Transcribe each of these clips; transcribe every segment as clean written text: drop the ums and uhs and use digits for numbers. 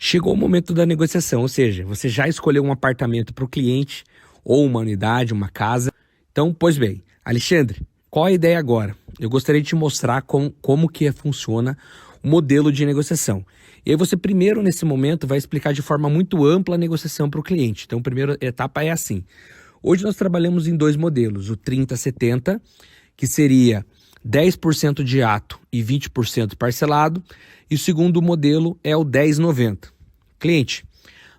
Chegou o momento da negociação, ou seja, você já escolheu um apartamento para o cliente, ou uma unidade, uma casa. Então, pois bem, Alexandre, qual a ideia agora? Eu gostaria de te mostrar como que funciona o modelo de negociação. E aí você primeiro, nesse momento, vai explicar de forma muito ampla a negociação para o cliente. Então, a primeira etapa é assim. Hoje nós trabalhamos em dois modelos, o 30/70, que seria 10% de ato e 20% parcelado, e o segundo modelo é o 10/90. Cliente,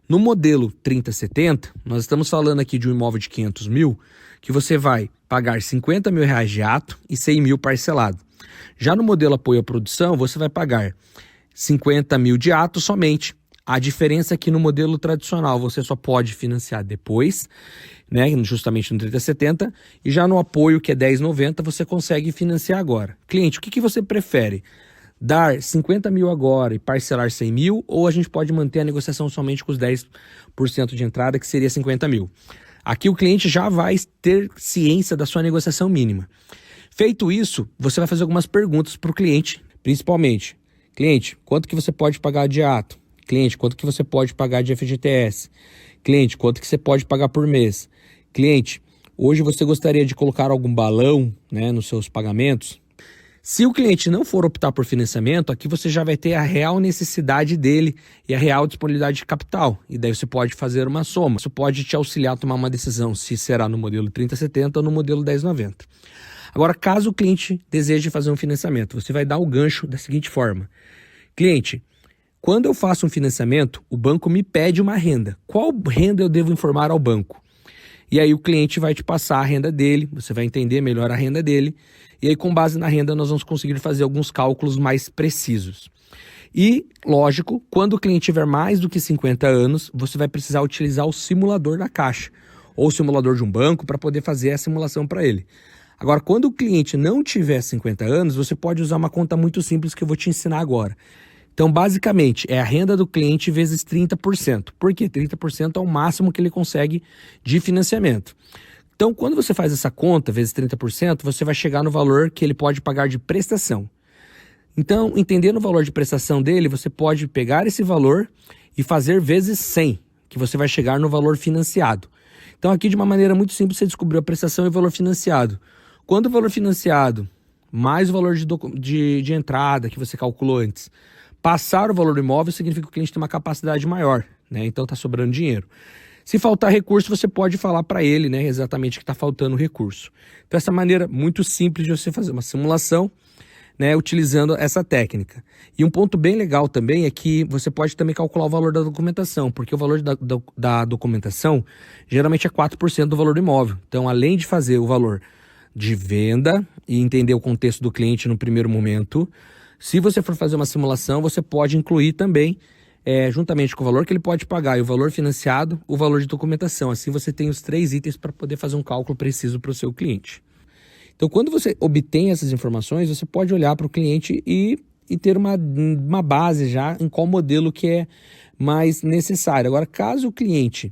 no modelo 30/70, nós estamos falando aqui de um imóvel de 500 mil, que você vai pagar 50 mil reais de ato e 100 mil parcelado. Já no modelo apoio à produção, você vai pagar 50 mil de ato somente. A diferença é que no modelo tradicional você só pode financiar depois, né, justamente no 30/70, e já no apoio, que é 10/90, você consegue financiar agora. Cliente, o que você prefere? Dar 50 mil agora e parcelar 100 mil, ou a gente pode manter a negociação somente com os 10% de entrada, que seria 50 mil? Aqui o cliente já vai ter ciência da sua negociação mínima. Feito isso, você vai fazer algumas perguntas para o cliente, principalmente: cliente, quanto que você pode pagar de ato? Cliente, quanto que você pode pagar de FGTS? Cliente, quanto que você pode pagar por mês? Cliente, hoje você gostaria de colocar algum balão, né, nos seus pagamentos? Se o cliente não for optar por financiamento, aqui você já vai ter a real necessidade dele e a real disponibilidade de capital. E daí você pode fazer uma soma. Isso pode te auxiliar a tomar uma decisão se será no modelo 30/70 ou no modelo 10/90. Agora, caso o cliente deseje fazer um financiamento, você vai dar o gancho da seguinte forma: cliente, quando eu faço um financiamento, o banco me pede uma renda. Qual renda eu devo informar ao banco? E aí o cliente vai te passar a renda dele, você vai entender melhor a renda dele, e aí com base na renda nós vamos conseguir fazer alguns cálculos mais precisos. E, lógico, quando o cliente tiver mais do que 50 anos, você vai precisar utilizar o simulador da Caixa, ou o simulador de um banco, para poder fazer a simulação para ele. Agora, quando o cliente não tiver 50 anos, você pode usar uma conta muito simples que eu vou te ensinar agora. Então, basicamente, é a renda do cliente vezes 30%. Por quê? 30% é o máximo que ele consegue de financiamento. Então, quando você faz essa conta, vezes 30%, você vai chegar no valor que ele pode pagar de prestação. Então, entendendo o valor de prestação dele, você pode pegar esse valor e fazer vezes 100, que você vai chegar no valor financiado. Então, aqui de uma maneira muito simples, você descobriu a prestação e o valor financiado. Quando o valor financiado, mais o valor de entrada que você calculou antes, passar o valor do imóvel, significa que o cliente tem uma capacidade maior, né? Então está sobrando dinheiro. Se faltar recurso, você pode falar para ele, né, exatamente que está faltando recurso. Então essa maneira muito simples de você fazer uma simulação, né, utilizando essa técnica. E um ponto bem legal também é que você pode também calcular o valor da documentação, porque o valor da documentação geralmente é 4% do valor do imóvel. Então, além de fazer o valor de venda e entender o contexto do cliente no primeiro momento, se você for fazer uma simulação, você pode incluir também, juntamente com o valor que ele pode pagar e o valor financiado, o valor de documentação. Assim você tem os 3 itens para poder fazer um cálculo preciso para o seu cliente. Então, quando você obtém essas informações, você pode olhar para o cliente e ter uma base já em qual modelo que é mais necessário. Agora, caso o cliente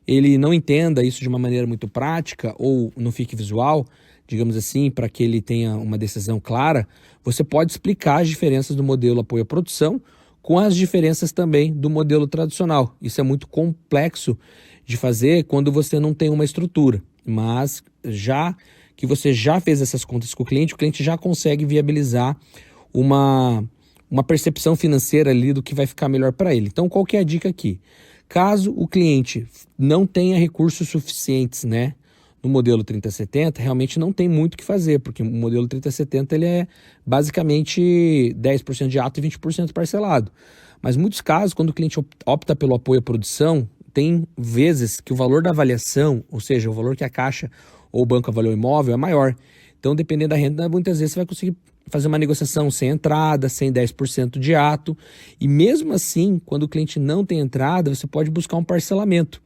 ele não entenda isso de uma maneira muito prática ou não fique visual, digamos assim, para que ele tenha uma decisão clara, você pode explicar as diferenças do modelo apoio à produção com as diferenças também do modelo tradicional. Isso é muito complexo de fazer quando você não tem uma estrutura, mas já que você já fez essas contas com o cliente já consegue viabilizar uma percepção financeira ali do que vai ficar melhor para ele. Então, qual que é a dica aqui? Caso o cliente não tenha recursos suficientes, né, no modelo 30/70, realmente não tem muito o que fazer, porque o modelo 30/70 ele é basicamente 10% de ato e 20% parcelado. Mas em muitos casos, quando o cliente opta pelo apoio à produção, tem vezes que o valor da avaliação, ou seja, o valor que a Caixa ou o banco avaliou o imóvel é maior. Então, dependendo da renda, muitas vezes você vai conseguir fazer uma negociação sem entrada, sem 10% de ato. E mesmo assim, quando o cliente não tem entrada, você pode buscar um parcelamento.